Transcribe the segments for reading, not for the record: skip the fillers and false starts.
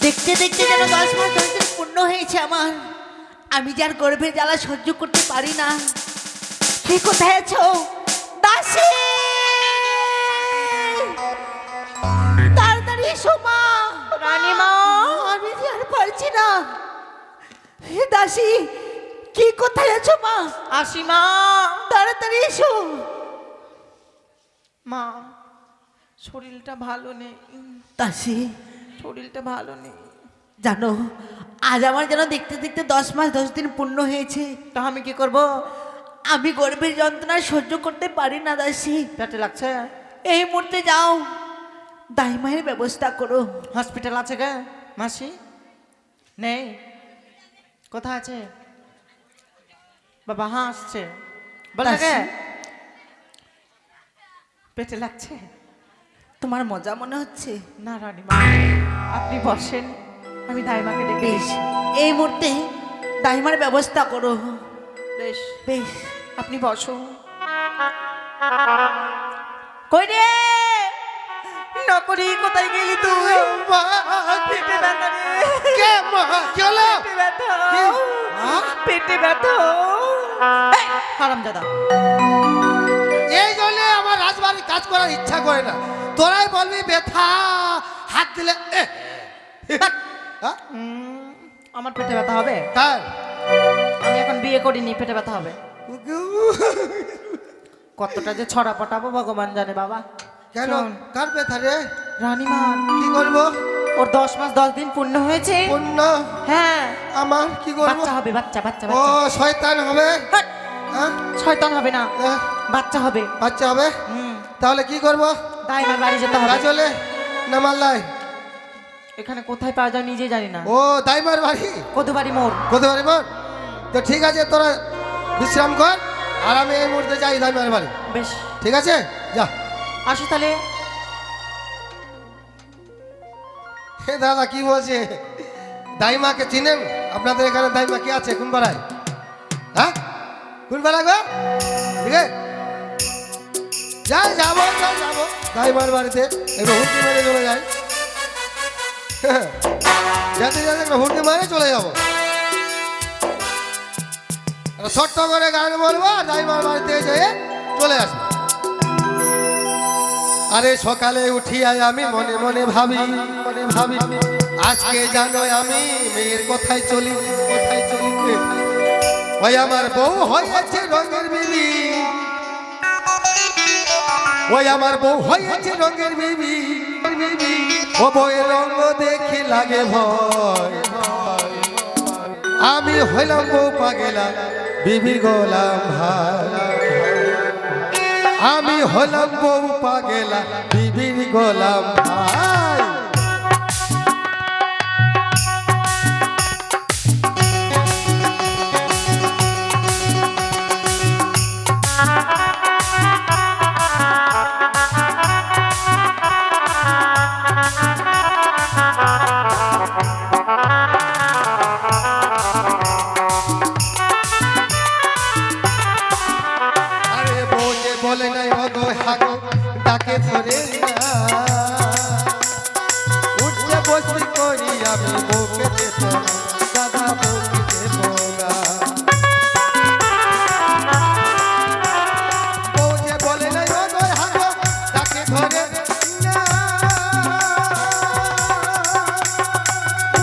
দেখতে দেখতে যেন 10 মাস 10 দিন পূর্ণ হয়েছে আমার। আমি যার গর্ভের জ্বালা সহ্য করতে পারি না। কে কোথায় আছো দাসী? তাড়াতাড়ি এসো মা। রানীমা, আমি যে আর পারছি না। হে দাসী, কি কোথায় আছো মা? আসি মা। তাড়াতাড়ি এসো। মা, শরীরটা ভালো নেই। দাসী, শরীরটা ভালো নেই। জানো আজ আমার যেন দেখতে দেখতে 10 মাস 10 দিন পূর্ণ হয়েছে। তা আমি কি করব? আমি গর্ভের যন্ত্রণা সহ্য করতে পারি না দাসী। পেটে লাগছে? এই মুহূর্তে যাও, দাইমায়ের ব্যবস্থা করো। হসপিটাল আছে গে মাসি? নেই? কোথায় আছে? বাবা হাসছে, বলে গে পেটে লাগছে। তোমার মজা মনে হচ্ছে? না রানীমা, আপনি বসেন, আমি দাইমাকে ডেকে বেশ, এই মুহূর্তে দাইমার ব্যবস্থা করো। বেশ বেশ, আপনি বসো। কই রে নকরি, কোথায় গেলি তুই? মা, পেটে ব্যথা রে। কে মা? কি হলো? পেটে ব্যথা, কি? হ্যাঁ? পেটে ব্যথা। এই, হারামজাদা, এই জন্য আমার রাজবাড়ি কাজ করার ইচ্ছা করে না। তোরাই বলবি ব্যথা, হাত দিলে হ্যাঁ? আমার পেটে ব্যথা হবে? কার? আমি এখন বিয়ে করিনি, পেটে ব্যথা হবে। কতটা যে ছড়া পটাবো ভগবান জানে বাবা। কেন? শোন, কার ব্যথা রে? রানীমা, কি করবো? ওর 10 মাস 10 দিন পূর্ণ হয়েছে। পূর্ণ? হ্যাঁ, আমার কি করবো? বাচ্চা হবে, বাচ্চা বাচ্চা ও বাচ্চা। শয়তান হবে। হাট, হ্যাঁ? শয়তান হবে না, হ্যাঁ, বাচ্চা হবে। বাচ্চা হবে? তাহলে কি করবো? দাইমার বাড়ি যেতে হবে। গাজলে না মাল্লাই? এখানে কোথায় পাওয়া যায় নিজে জানি না। ও দাইমার বাড়ি? কদুবাড়ি মোড়। কোথায় বাড়ি মোর? তো ঠিক আছে, তোরা বিশ্রাম কর, আর আমি এই মুহূর্তে যাই দাইমার বাড়ি। বেশ, ঠিক আছে, যা। আসি তাহলে। হে দাদা, কি বলছে? দাইমাকে চিনেন? আপনাদের এখানে দাইমা কি আছে কোন পাড়ায়? হ্যাঁ, কোন পাড়া গো? ঠিক আছে, যাবো দাইমার বাড়িতে একটু হুড়কি মেরে চলে যাই। যেতে যেতে একটা হুড়কি মারে চলে যাবো। ছোট্ট করে গান বলবো, আর দাইমার বাড়িতে যেয়ে চলে আসবো। আরে সকালে উঠিয়া আমি মনে মনে ভাবি, আজকে জানো আমি মেয়ের কোথায় চলি। ওই আমার বউ হয়েছে রঙের বিবি, ওই আমার বউ হয়েছে রঙের বিবি। ও বউয়ের রঙ দেখে লাগে ভয়, আমি হইলাম বউ পাগেলা বিবির গোলাম ভাই। আমি হলাম বউ পাগেলা বিবির গোলাম ভাই। আরে বউ যে বলে নাই অগো হাগো ডাকে ধরে না, উঠতে বসতে করি আমি বউকে দেব না, দাদা বউকে দেব না। বউ যে বলে নাই অগো হাগো ডাকে ধরে না,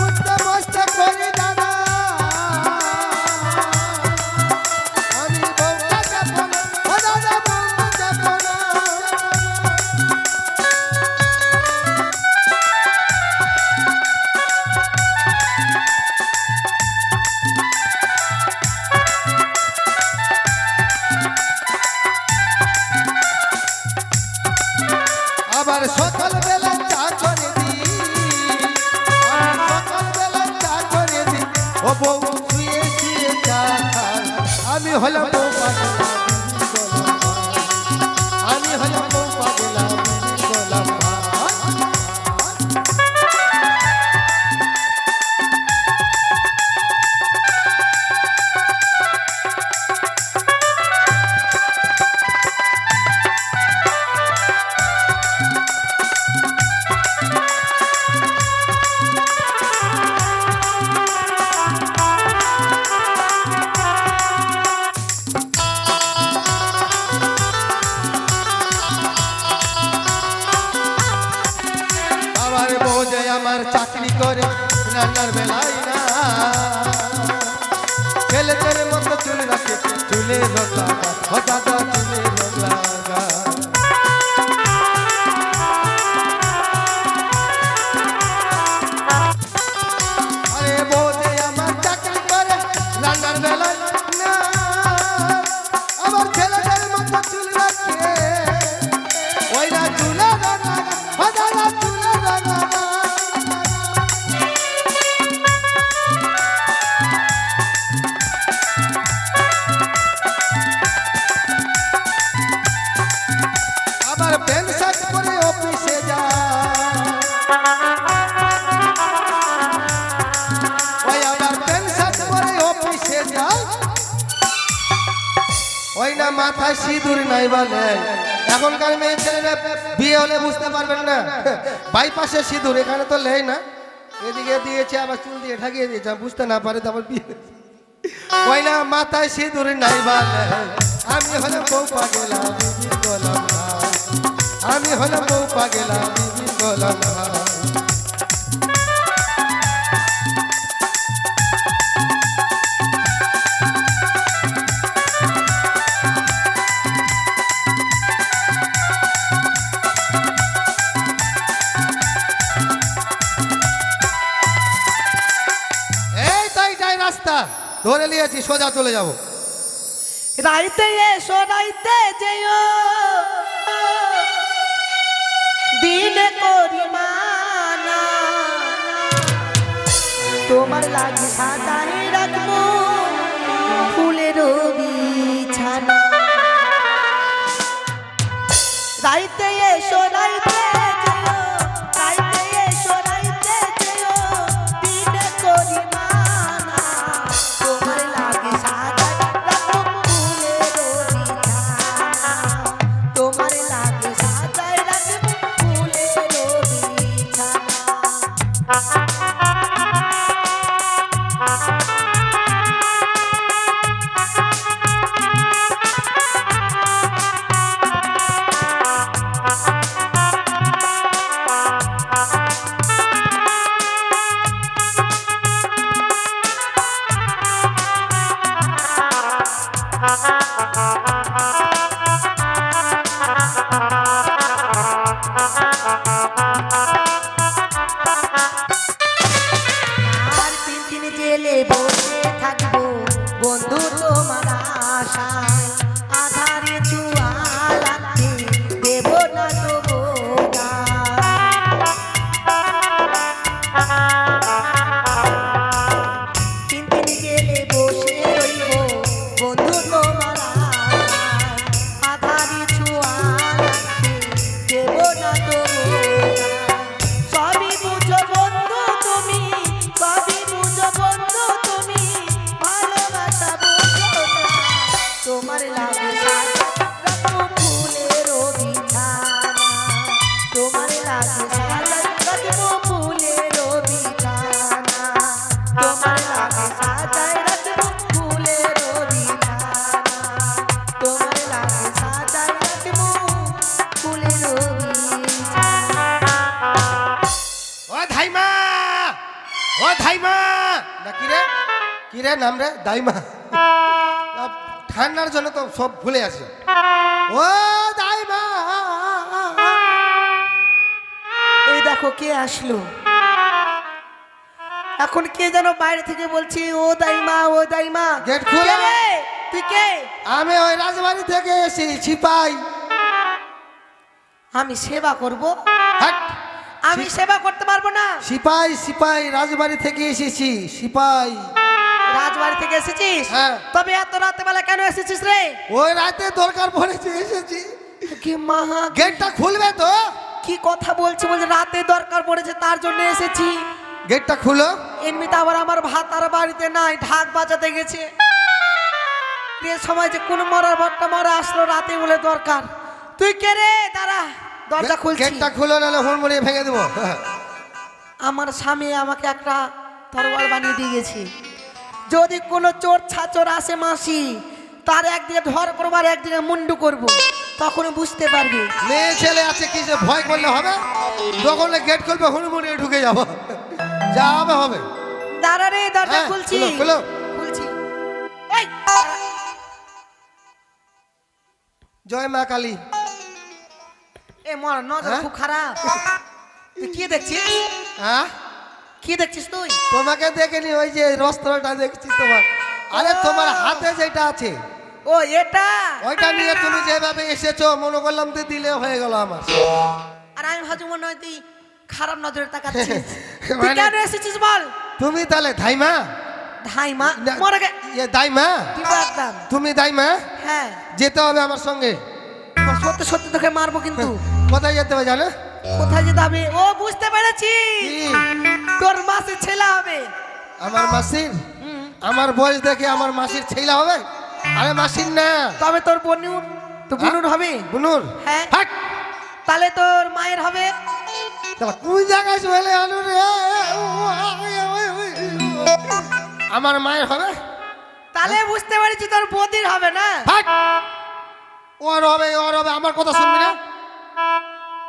উঠতে বসতে করি দাদা, আমি বউকে দেব না, ও দাদা বউকে দেব না। আবার সকাল বেলা চা করে দি, আবার সকাল বেলা চা করে দি, ও বউ শুয়ে শুয়ে চা খায়। আমি হলাম বউ পাগলা বিবির গোলাম ভাই, আমি হলাম বউ পাগলা বিবির গোলাম ভাই। যে আমার চাকরি করে রান্নার বেলায় না ছেলেদের মতো চুল রাখে চুলে রোগ লাগা ও দাদা চুলে রোগ লাগা আরে বউ যে আমার চাকরি করে রান্নার বেলায় না আমার ছেলেদের মতো চুল রাখে ওই না চুলে রোগ লাগা ও দাদা চুলে রোগ লাগা আবার প্যান্ট শার্ট পরে অফিসে যায় ওই আবার প্যান্ট শার্ট পরে অফিসে যায় ওই না মাথায় সিঁদুর নাই বলে এখনকার মেয়ে ছেলেরা বিয়ে হলে বুঝতে পারবেন না বাইপাসে সিঁদুর এখানে তো লেই না এদিকে দিয়েছে আবার চুল দিয়ে ঢাকিয়ে দিয়েছে বুঝতে না পারে তারপর বিয়ে ওই না মাথায় সিঁদুর নাই বলে আমি হলাম বউ পাগলা বিবি গোলাম ভাই আমি হলাম বউ পাগলা বিবি গোলাম ভাই এই তাই যাই রাস্তা ধরে নিয়েছি সোজা চলে যাব রাইতে এসো রাইতে যেও দিনে করি মানা তোমার লাগে সাজাই রাখবো ফুলের বিছানা রাইতে এসো রাইতে যেও রাইতে এসো রাইতে যেও দিনে করি মানা তোমার লাগে সাজাই রাখবো ফুলের বিছানা তোমার লাগে সাজাই রাখবো ফুলের বিছানা আর তিন দিন জেলে বসে থাকবো বন্ধু তোমার আশায় আধারে চুয়া লাগতে দেব না তবু তিন দিন জেলে বসে রইব বন্ধু তোমার আশায় আধারে চুয়া লাগতে দেব না তবু সবই বুঝো বন্ধু তুমি সবই বুঝো বন্ধু তুমি ভালোবাসা বুঝো না তোমার লাগে রাখবো ফুলের বিছানা তোমার লাগে রাখবো ফুলের বিছানা তোমার লাগে সাজাই রাখবো ফুলের বিছানা তোমার লাগে সাজাই রাখবো ফুলের বিছানা ও ধাইমা ও ধাইমা না কি রে নাম রে দাইমা ঠান্ডার জন্য তো সব ভুলে আছে ও দাইমা এই দেখো কে আসলো এখন কে যেন বাইরে থেকে বলছি ও দাইমা ও দাইমা গেট খোলা। কে রে? তুই কে? আমি ওই রাজবাড়ি থেকে এসেছি সিপাই আমি সেবা করব হাট আমি সেবা করতে পারবো না সিপাই সিপাই রাজবাড়ি থেকে এসেছি সিপাই রাজবাড়ি থেকে এসেছিস হ্যাঁ। তবে এত রাতে বেলা কেন এসেছিস রে ওই রাতে দরকার পড়েছে এসেছি কি মাহা গেটটা খুলবে তো কি কথা বলছি বলছে রাতে দরকার পড়েছে তার জন্য এসেছি গেটটা খুলো এমনিতে আবার আমার ভাত আর বাড়িতে নাই ঢাক বাজাতে গেছে এ সময় যে কোন মরার ভট্টা মরা আসলো রাতে বলে দরকার তুই কে রে দাঁড়া দরজা খুলছি গেটটা খুলো নাহলে হুড়মুড়িয়ে ভেঙে দেবো আমার স্বামী আমাকে একটা তরোয়াল বানিয়ে দিয়ে গেছে যদি কোনো চোর ছাচোর আসে মাসি তার একদিকে ধর করবো আর একদিকে মুন্ডু করব তখন বুঝতে পারবি মেয়ে ছেলে আছে কি যে ভয় করলে হবে দোকানে গেট খুলবে হুড়মুড়িয়ে ঢুকে যাবো যা হবে হবে দাঁড়া রে, দরজা হ্যাঁ, খুলছি। খুলো, খুলো। খুলছি। এই, জয় মা কালী। এ মর নজর হ্যাঁ? খুব খারাপ। তুই কি দেখছিস? হ্যাঁ কি দেখছিস তুই? তোমাকে দেখেনি, ওই যে রস্ত্রটা দেখছি তোমার। আরে তোমার হাতে যেটা আছে ও এটা। ওইটা নিয়ে তুমি যেভাবে এসেছো মনে করলাম তুই দিলে হয়ে গেল আমার। আর আমি ভাবছি মনে হয় তুই খারাপ নজরে তাকাচ্ছিস। তুই মানে- কেন এসেছিস বল? তুমি তাহলে ধাইমা ধাইমা মরে গে দাইমা দিব একদম। তুমি দাইমা হ্যাঁ, যেতে হবে আমার সঙ্গে। সত্যি সত্যি তোকে মারবো কিন্তু। কোথায় যেতে হবে জানো? কোথায় যেতে হবে? ও বুঝতে পেরেছি, কি? তোর মাসির ছেলে হবে। আমার মাসির? আমার বয়স দেখে আমার মাসির ছেলে হবে? আরে মাসির না, তবে তোর বনুর, তো বনুর হবে। বুনুর। হ্যাঁ। হাট! তাহলে তোর মায়ের হবে। শালা কোন জায়গায় চলে আলু রে? আমার মায়ের হবে? তাহলে বুঝতে পেরেছি তোর বদির হবে না। হাট! ওর হবে, ওর হবে, আমার কথা শুনবি না?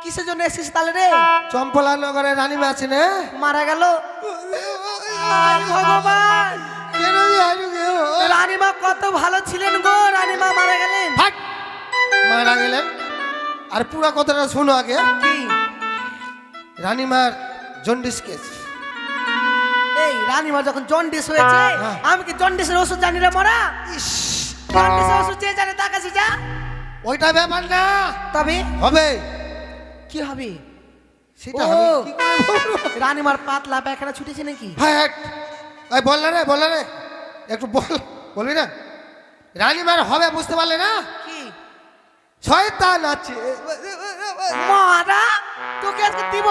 কিসের জন্য এসেছিস তাহলে রে? চম্পলা নগরে রানীমা আছে না? মারা গেল। আয় ভগবান, কেন জানি গো? রানীমা কত ভালো ছিলেন গো, রানীমা মারা গেলেন। হাট! মারা গেলেন। আর পুরা কথাটা শুনো আগে। কি? রানীমার জন্ডিস কেস। এই রানীমা যখন জন্ডিস হয়েছে, হ্যাঁ। আমি কি জন্ডিসের ওষুধ জানি রে মরা? জন্ডিসের ওষুধ যে জানে তার কাছে যা। ওইটা ব্যাপার না, তবে হবে কি হবে? সেটা ও। হবে কি করে বলবো? রানীমার পাতলা পায়খানা ছুটেছে নাকি? হাট! এই বল না রে, বল না রে, একটু বল, বলবি না? রানীমার হবে, বুঝতে পারলে না? কি? শয়তান আছে। মারা তোকে আজকে দিব।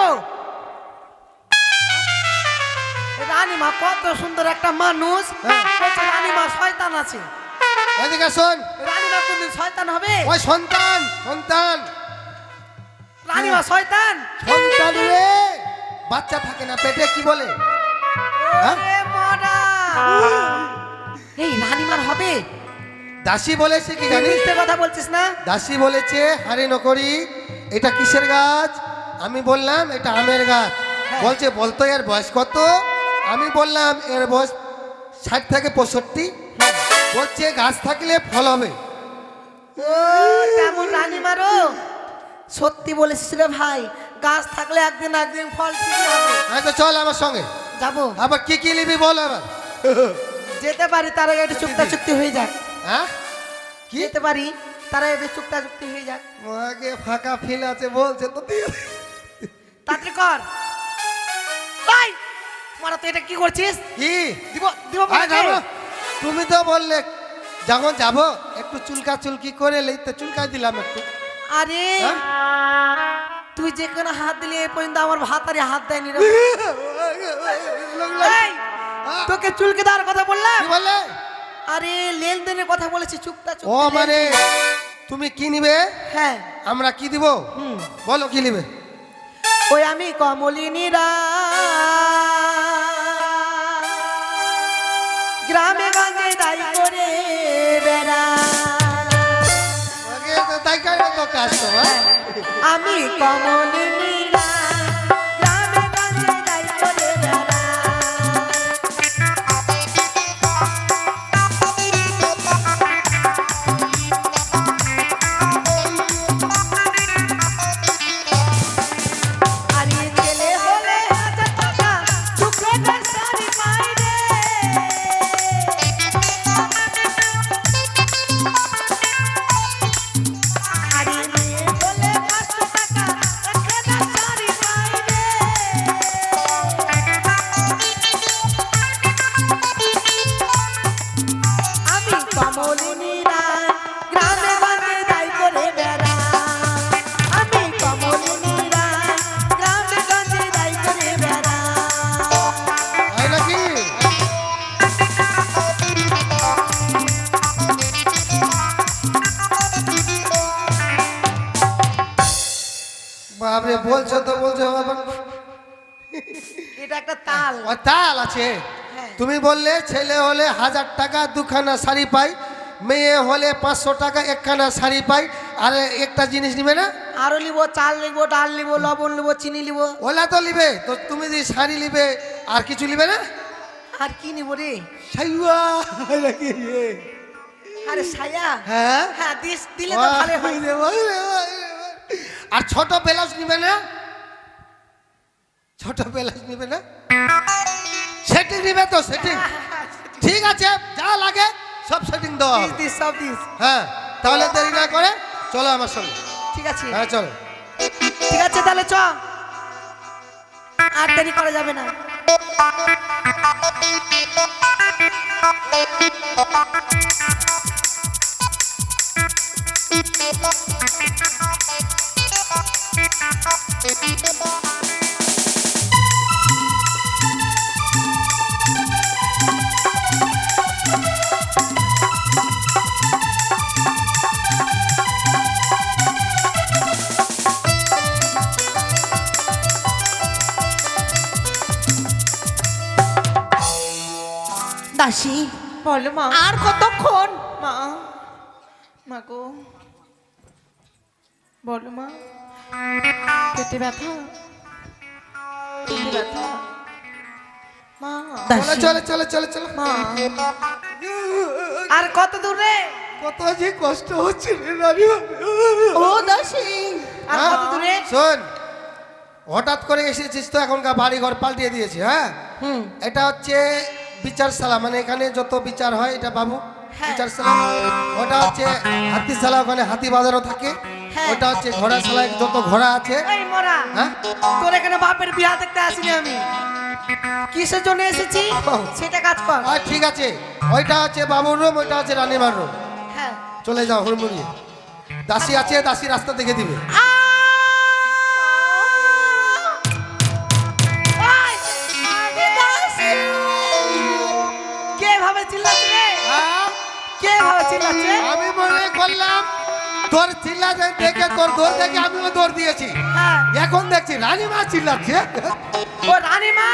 রানীমা কত সুন্দর একটা মানুষ, হ্যাঁ। বলছে রানীমা শয়তান আছে। এদিকে শোন, রানীমা কোনদিন শয়তান হবে? ওই সন্তান, সন্তান, রানীমা শয়তান? সন্তান রে, বাচ্চা থাকে না পেটে, কি বলে? হ্যাঁ? ওরে মরা! এই রানীমার হবে? দাসী বলেছে কি জানিস? মিথ্যে কথা বলছিস না? দাসী বলেছে হারে নকরি, এটা কিসের গাছ? আমি বললাম এটা আমের গাছ। হ্যাঁ। বলছে বলতো এর বয়স কত? আমি বললাম এর বয়স 60 থেকে 65। বলছে গাছ থাকলে ফল হবে। ও তেমন রানীমারও সত্যি বলেছিস রে ভাই, গাছ থাকলে একদিন একদিন ফল ঠিকই হবে। হ্যাঁ তো চল আমার সঙ্গে। যাবো, আবার কি কি নিবি বল আবার। যেতে পারি তার আগে একটু চুক্তা চুক্তি হয়ে যাক। হ্যাঁ কি? যেতে পারি তার আগে একটু চুক্তা চুক্তি হয়ে যাক। আগে ফাঁকা ফিল আছে বলছে তো দিয়ে দে। তাড়াতাড়ি কর। ভাই মারা তুই এটা কি করছিস? কি দিব দিব আরে বলে যাবো। দে। তুমি তো বললে যখন যাব একটু চুলকা চুলকি করে লইতে, চুলকাই দিলাম একটু। আরে হ্যাঁ? তুই যেখানে হাত দিলি এই পর্যন্ত আমার ভাতারে হাত দেয়নি রে। এই, তোকে চুলকে দেওয়ার কথা বললাম। কি বললে? আরে লেনদেনের কথা বলেছি, চুক্তা ও চুক্তি মানে লেনদেন। তুমি কি নিবে, হ্যাঁ, আমরা কি দিব? হুম। বলো কি নিবে? ওই আমি কমলিনীরা গ্রামে গঞ্জে দাই করে বেড়া। আগে তো তাই কারণে তো কাজ তো হ্যাঁ? আমি কমলিনীরা গ্রামে গঞ্জে দাই করে বেড়া। আরে ছেলে হলে 1000 টাকা চুকের শাড়ি পাই রে। আরে মেয়ে হলে 500 টাকা একখানা শাড়ি পাই রে। আমি কমলিনীরা গ্রামে গঞ্জে দাই করে বেড়া। আমি কমলিনীরা গ্রামে গঞ্জে দাই করে বেড়া। তাই নাকি? বাপরে, বলছো তো বলছো আবার। এটা একটা তাল। ও তাল আছে। হ্যাঁ। তুমি বললে ছেলে হলে 1000 টাকা দুখানা শাড়ি পাই, মেয়ে হলে 500 টাকা একখানা শাড়ি পাই, আর একটা জিনিস নিবে না? আরো লিব, চাল লিব, ডাল লিব, লবণ লিব, চিনি লিব। ওলা তো লিবে তো, তুমি যে শাড়ি লিবে আর কিছু লিবে না? আর কি নিব রে? সাইয়া নাকি রে? আরে ছায়া। হ্যাঁ হ্যাঁ দিলে তো ভালো হয়। আর ছোট ব্লাউজ নিবে না? ছোট ব্লাউজ নিবে না? সেটিং নিবে তো? সেটিং ঠিক আছে, যা লাগে সব সেটিং দেওয়া হবে। দিস সব দিস। হ্যাঁ তাহলে দেরি না করে চলো আমার সঙ্গে। ঠিক আছে হ্যাঁ চলো। ঠিক আছে তাহলে চ, আর দেরি করা যাবে না। দাসী, বলো মা। আর কতক্ষণ? মা, মা গো, বলো মা। পেটে ব্যথা, পেটে ব্যথা। মা, চলো দাসী, চলো চলো চলো চলো। মা, আর কত দূরে? কত যে কষ্ট হচ্ছে রে রানী। ও দাসী, আর হ্যাঁ? কত দূরে? শোন, হঠাৎ করে এসেছিস তো, এখনকার বাড়ি ঘর পাল্টিয়ে দিয়েছি। হ্যাঁ এটা হচ্ছে বিচারশালা, মানে এখানে যত বিচার হয় এটা বাবু বিচারশালা। ওটা হচ্ছে হাতিশালা, ওখানে হাতি বাঁধানো থাকে। হ্যাঁ। ওটা হচ্ছে ঘোড়াশালায় যত ঘোড়া আছে। এই মোরা, হ্যাঁ তোর এখানে বাপের বিয়া দেখতে আসিনি আমি, কিসের জন্য এসেছি সেটা কাজ কর। আর ঠিক আছে, ওইটা হচ্ছে বাবুর রুম, ওইটা হচ্ছে রানীমার রুম। হ্যাঁ চলে যাও হুড়মুড়িয়ে। দাসী আছে, দাসী রাস্তা দেখে দিবে। কে ভাবে চিল্লাচ্ছে রে? কে ভাবে চিল্লাচ্ছে? আমি মনে করলাম তোর চিল্লা দেখে, তোর দৌড় দেখে আমিও দৌড় দিয়েছি। হ্যাঁ এখন দেখছি রানীমা চিল্লাচ্ছে। ও রানীমা।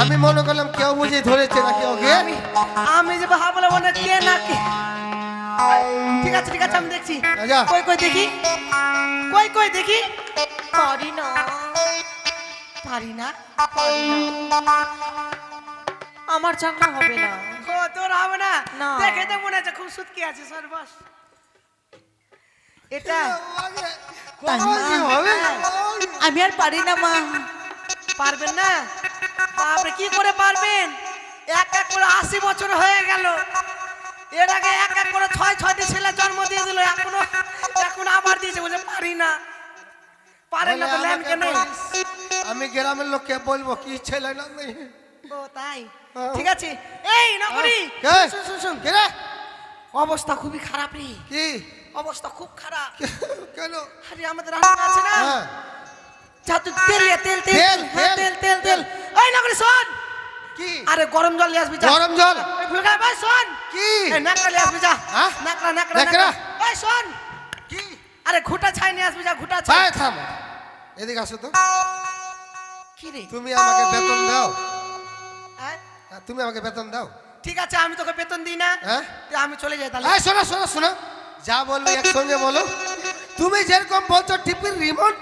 আমি মনে করলাম কেউ বুঝে ধরেছে নাকি ওকে। আমি যে ভাবলাম মনে কে না কে। ঠিক আছে ঠিক আছে, আমি দেখছি। যা। কই কই দেখি, কই কই দেখি। পারি না, পারি না। পারি না, আমার চাকরা হবে না। ও তোর হবে না? না। দেখে তো মনে হচ্ছে খুব সুটকি আছে সর্বস। এটা হবে আমি আর পারি না মা। পারবেন না? বাপরে কি করে পারবেন? এক এক করে 80 বছর হয়ে গেল। এর আগে এক এক করে 6-6টি ছেলে জন্ম দিয়ে দিল, এখন আবার দিয়েছে, বলে পারি না। পারেন না তো ল্যাম কেন? আমি গ্রামের লোককে বলবো কি ছেলে না নেই। ও তাই, ঠিক আছে। এই নকরি, কে? শুন শুন শুন, কে রে? অবস্থা খুবই খারাপ রে, কি অবস্থা খুব খারাপ। কেন? আরে আমাদের রান্না আছে না, হ্যাঁ যা তুই তেল নিয়ে, তেল তেল তেল, হ্যাঁ, তেল। তেল তেল তেল। এই নকরি শোন, কি আরে গরম জল নিয়ে আসবি যা। গরম জল? এই ফুলকা ভাই শোন, কি এই নাকড়া নিয়ে আসবি যা। হ্যাঁ? নাকড়া নাকড়া নাকড়া? নাকড়া। এই শোন, কি আরে ঘুটা ছাই নিয়ে আসবি যা, ঘুটা ছাই। ভাই থাম, এদিকে আসো তো। কি রে? তুমি আমাকে বেতন দাও। হ্যাঁ? তুমি আমাকে বেতন দাও। ঠিক আছে, আমি তোকে বেতন দিই না, হ্যাঁ তুই আমি চলে যাই তাহলে। এই শোনো শোনো শোনো, যা বলবো একসঙ্গে বলো। তুমি যেরকম বলছো টিপির রিমোট,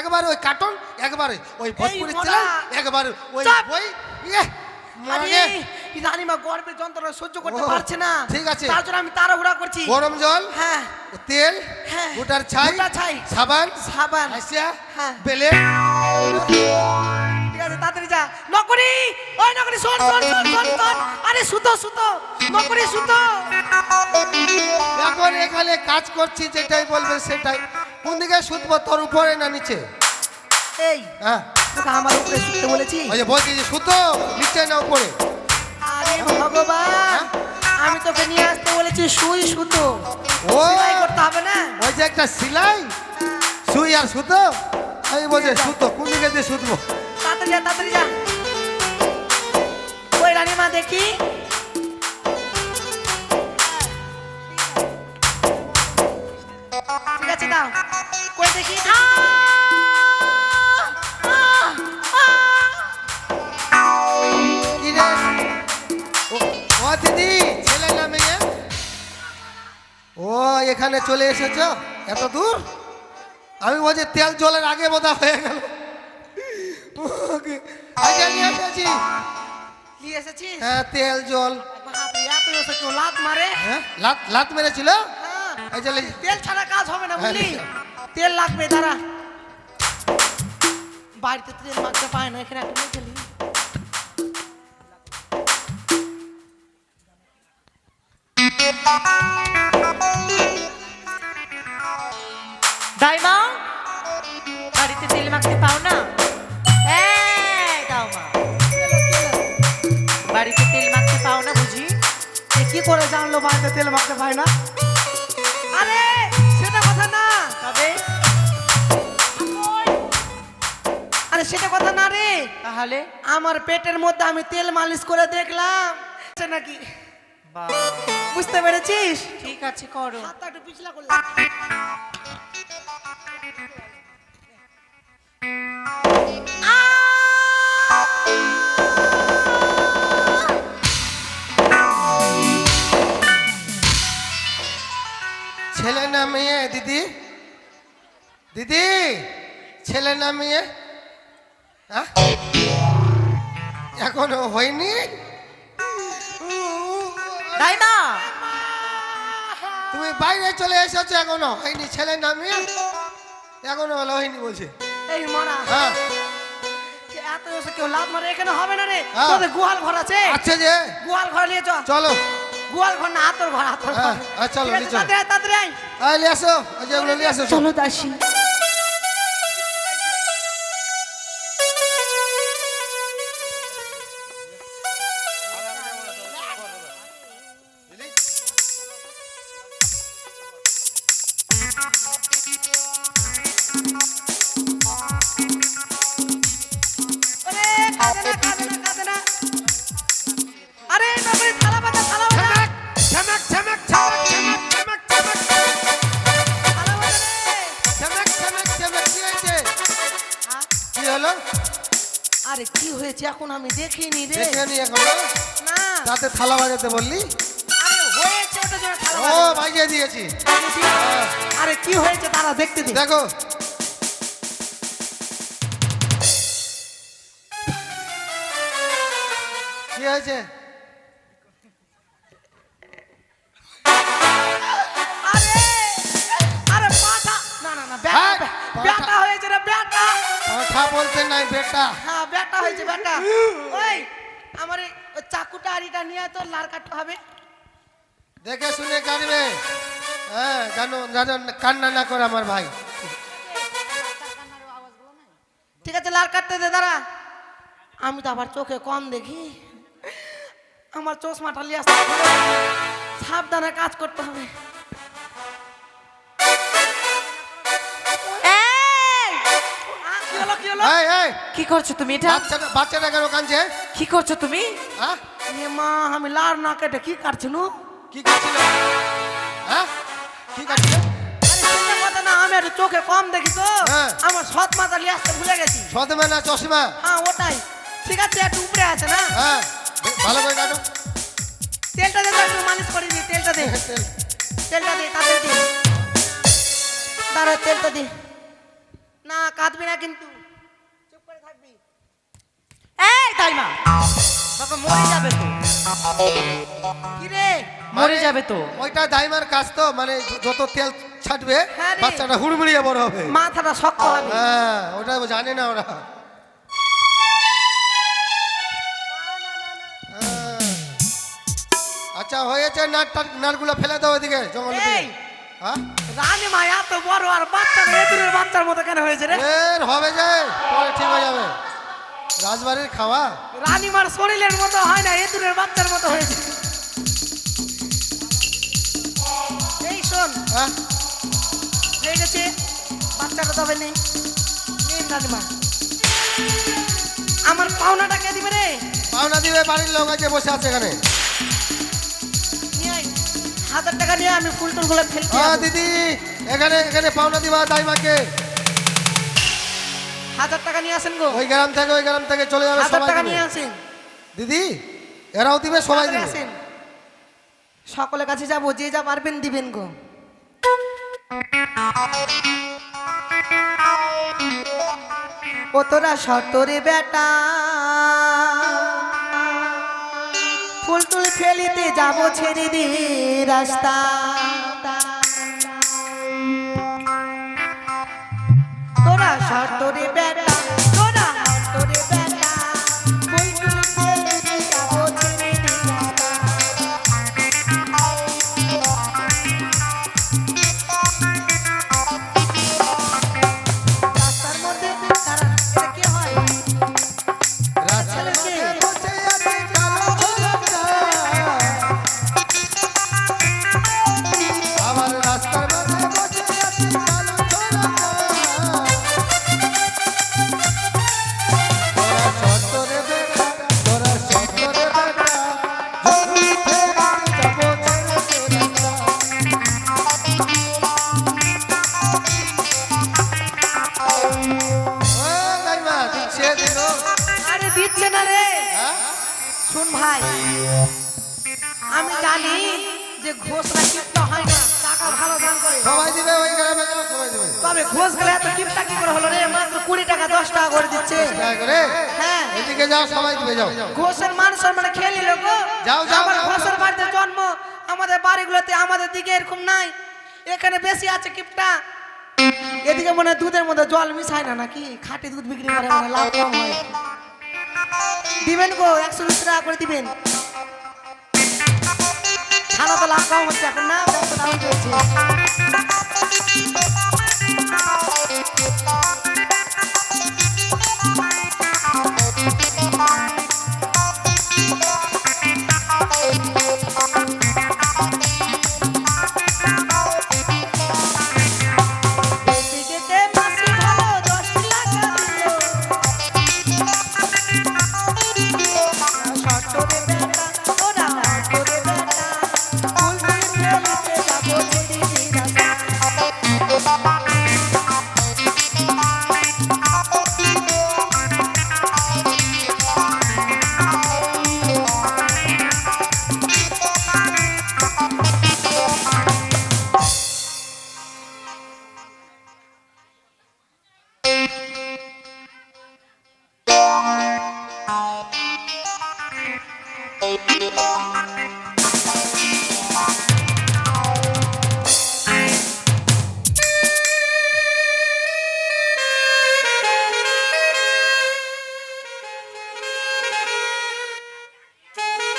একবার ওই কার্টুন, একবার ওই ভোজপুরি মোড়া। চ্যানেল, একবার ওই চাপ। বই। ইয়ে, আরে মানে এই রানীমা গর্ভের যন্ত্রণা সহ্য করতে ও, পারছে না, ঠিক আছে। তার জন্য আমি তাড়াহুড়া করছি। গরম জল, হ্যাঁ তেল, হ্যাঁ, গোটার ছাই, গোটা ছাই, সাবান, সাবান। হাসিয়া, হ্যাঁ। বেলে। ঠিক আছে, তাড়াতাড়ি যা। নকরি, ওই নকরি শোন শোন শোন শোন শোন। আরে সুতো সুতো, নকরি সুতো। এখন এখানে কাজ করছি, যেটাই বলবে সেটাই। কোন দিকে শুতবো, তোর উপরে না নিচে? এই হ্যাঁ তোকে আমার উপরে শুতে বলেছি? ওই যে বলছি যে সুতো নিচে না উপরে? আরে ভগবান, আমি তোকে নিয়ে আসতে বলেছি সুই সুতো। ও সেলাই করতে হবে না? ওই যে একটা সিলাই, সুই আর সুতো। আমি বলছি সুতো, কোন দিকে দিয়ে শুতবো? তাড়াতাড়ি যা, তাড়াতাড়ি যা। ওই রানীমা দেখি। ঠিক আছে দাও, কই দেখি। কি রে? ও দিদি, ছেলে না মেয়ে? ও এখানে চলে এসেছো এত দূর? আমি বলছি তেল জলের আগে বোধহয় হয়ে গেল। আচ্ছা নিয়ে এসেছি। নিয়ে এসেছিস? হ্যাঁ তেল জল। বাপরে, এত এসে কেউ লাত মারে? হ্যাঁ লাত লাত মেরেছিল। হ্যাঁ। এই যে তেল ছাড়া কাজ হবে না বুঝলি? হ্যাঁ। তেল লাগবে, দাঁড়া। বাড়িতে তেল মাখতে পায় না, এখানে একটা মেখে নি। দাইমা, বাড়িতে তেল মাখতে পাও না? এই দাও মা, বাড়িতে তেল মাখতে পাও না বুঝি? এ কি করে জানলো বাড়িতে তেল মাখতে পায় না? আরে সেটা কথা না। তবে আরে সেটা কথা না রে। তাহলে আমার পেটের মধ্যে আমি তেল মালিশ করে দেখলাম আছে নাকি, বাবা, বুঝতে পেরেছিস? ঠিক আছে করো। হাতটা একটু পিছলা করলাম। ছেলে না মেয়ে দিদি? দিদি ছেলে না মেয়ে? হ্যাঁ এখনো হয়নি? দাইমা, তুমি বাইরে চলে এসেছো, এখনো হয়নি? ছেলে না মেয়ে? এখনো হলো হয়নি বলছে। এই মরা, হ্যাঁ এত এসে কেউ লাত মারে এখানে হবে না রে। হ্যাঁ। তোদের গোয়াল ঘর আছে? আচ্ছা যে গোয়াল ঘর নিয়ে চল। চলো। গোয়াল ঘর না, আতর ঘর, আতর ঘর। হ্যাঁ, হ্যাঁ, চলো, ঠিক আছে, নিয়ে চলো। তাড়াতাড়ি আয়, তাড়াতাড়ি আয়। আয় নিয়ে আসো, ওই যে ওগুলো নিয়ে আসো। চলো দাসী। ওরে, কাঁদে না, কাঁদে না, কাঁদে না। আরে নবী, থালা বাজা, থালা বাজা। ঝমক ঝমক ঝমক ঝমক ঝমক ঝমক থালা বাজা রে। ঝমক ঝমক ঝমক। কি হয়েছে? হ্যাঁ? কি হলো? আরে কি হয়েছে এখন আমি দেখিনি রে। দেখে নি এখনো? না, তাতে থালা বাজাতে বললি? আরে হয়েছে ওটা জন্য থালা ও বাজা। বাজিয়ে দিয়েছি। আরে কি হয়েছে তারা দেখতে দি। দেখো কি হয়েছে? আরে আরে পাটা, না না না, হ্যাঁ, ব্যাটা, পাটা। ব্যাটা হয়েছে রে, ব্যাটা। কথা বলতে নাই বেটা। হ্যাঁ ব্যাটা হয়েছে, ব্যাটা। ওই আমার এই ওই চাকুটা আর এটা নিয়ে তো লার কাটতে হবে। দেখে শুনে কাটবে। হ্যাঁ জানো জানো, কান্না না করে আমার ভাই। ঠিক আছে, লার কাটতে দে, দাঁড়া। আমি তো আবার চোখে কম দেখি, আমার চশমাটা নিয়ে আসতে হবে। সাবধানে কাজ করতে হবে। এই, কি হলো, কি হলো? এই এই কি করছো তুমি এটা? বাচ্চাটা বাচ্চাটা কেন কাঁদছে? কি করছো তুমি? হ্যাঁ এ মা, আমি লার না কেটে কি কাটছি নু? কি করছিল? হ্যাঁ কি কাটছিল? আরে সেটা কথা না, আমি একটু চোখে কম দেখি তো। হ্যাঁ। আমার সৎ মাথা নিয়ে আসতে ভুলে গেছি। সদমে না চশমা? হ্যাঁ ওটাই। ঠিক আছে, একটু উপরে আছে না, হ্যাঁ ভালো করে কাটো। তেলটা দে তো, একটু মালিশ করে দিই। তেলটা দে, তেল। তেলটা দে, তাড়াতাড়ি দে। দাঁড়া, তেলটা দে। না কাঁদবি না কিন্তু, চুপ করে থাকবি। এই দাইমা, বাবা মরে যাবে তো, কি রে? মরে যাবে তো। ওইটা দাইমার কাজ তো, মানে যত তেল ছাড়বে হ্যাঁ রে। বাচ্চাটা হুড়মুড়িয়ে বড় হবে। মাথাটা শক্ত হবে। হ্যাঁ ওটা জানে না ওরা। হ্যাঁ। আচ্ছা হয়েছে, নাটগুলো ফেলে দাও ওইদিকে জঙ্গলের দিকে। এই, হ্যাঁ রানী মা এত বড় আর বাচ্চাটা এতুরের বাচ্চার মতো কেন হয়েছে রে? এর হবে যে পরে ঠিক হয়ে যাবে। রাজবাড়ির খাওয়া। রানীমার শরীরের মতো হয় না, এতুরের বাচ্চার মতো হয়েছে। এই শোন, হ্যাঁ হয়ে গেছে, বাচ্চাটা তবে নেই। নিন রানীমা, আমার পাওনাটা কে দিবে রে? পাওনা দিবে বাড়ির লোক আছে বসে আছে এখানে। নিয়ে আয়। 1000 টাকা নিয়ে আমি ফুল টুল গুলো ফেলতে হ্যাঁ যাবো। দিদি এখানে এখানে পাওনা দিবা দাইমাকে। 1000 টাকা নিয়ে আসেন গো। ওই গ্রাম থেকে চলে যাবে 1000 সবাই টাকা দিবে। নিয়ে আসেন। দিদি এরাও দিবে, সবাই তাড়াতাড়ি দিবে। আসেন। সকলের কাছে যাবো, যে যা পারবেন দিবেন গো। ও তোরা সতরে বেটা ফুল টুল ফেলিতে যাব ছেড়ে দিয়ে রাস্তা তোরা সতরে বেটা তোরা সতরে বেটা ফুল টুল ফেলিতে যাব ছেড়ে দিয়ে রাস্তা রাস্তার মধ্যে তারা এটা কি হয় রাস্তার মধ্যে বসে আছে কালো ছোড়া আমার রাস্তার মধ্যে বসে আছে কালো ছোড়া তোরা সতরে বেটা ঝুঁকি ফেলে যাবো ছেড়ে দে রাস্তা। ও গাইমা দিচ্ছে দিল আরে দিচ্ছে না রে হ্যাঁ শুন ভাই আমি জানি যে ঘোষরা কিপটা হয় না টাকা ভালো দান করে সবাই দিবে ওই গ্রামে গেলে সবাই দিবে তবে ঘোষ গেলে এত কিপটা কি করে হলো রে মাত্র 20 টাকা 10 টাকা করে দিচ্ছে দয়া করে হ্যাঁ এদিকে যাও সবাই দিবে যাও ঘোষের মান সম্মান খেয়ে নিল গো যাও, যাও, আমার যাও, ঘোষের যাও। বাড়িতে জন্ম আমাদের বাড়িগুলোতে আমাদের দিকে এরকম নাই এখানে বেশি আছে কিপটা এদিকে মনে হয় দুধের মধ্যে জল মিশায় না নাকি খাঁটি দুধ বিক্রি করে মানে লাভ কম হয় দিবেন গো 120 টাকা করে দিবেন ছাড়া তো লাভ কম হচ্ছে এখন না ব্যবসা ডাউন চলছে এদিকে মাসি ভালো 10 টাকা দিল শর্টরে বেটা ওরা শর্টরে বেটা ফুল ফুল ফেলতে যাবো ছেড়ে দিয়ে রাস্তা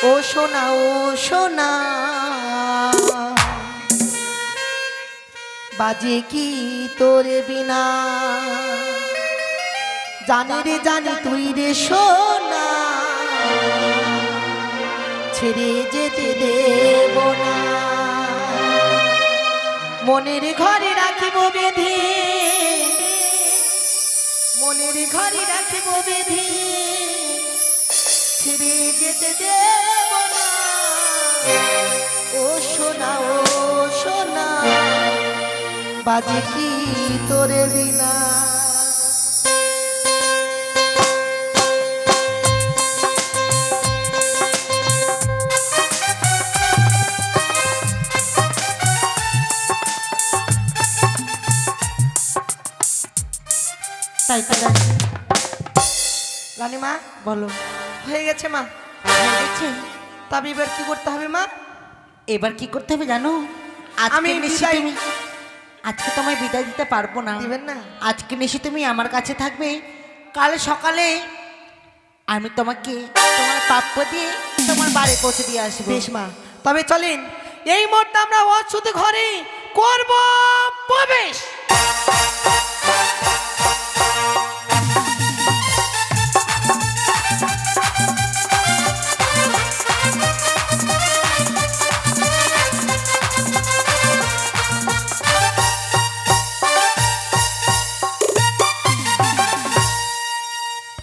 ও সোনা বাজে কি তোর বিনা জানি রে জানি তুই রে সোনা ছেড়ে যেতে দেব না মনের ঘরে রাখিব বেঁধে মনের ঘরে রাখিব বেঁধে ছেড়ে যেতে দেব না ও সোনা বাজে কি তোরে বিনা তাই তো জানি। রানীমা বলো হয়ে গেছে মা হয়ে গেছে? তবে এবার কি করতে হবে মা এবার কি করতে হবে জানো আজকে আমি নিশি বিদায়- তুমি আজকে তোমায় বিদায় দিতে পারবো না দিবেন না আজকে নিশি তুমি আমার কাছে থাকবে কাল সকালে আমি তোমাকে তোমার প্রাপ্য দিয়ে তোমার বাড়ি পৌঁছে দিয়ে আসবো বেশ মা তবে চলেন এই মুহূর্তে আমরা অচ্যুত ঘরে করব প্রবেশ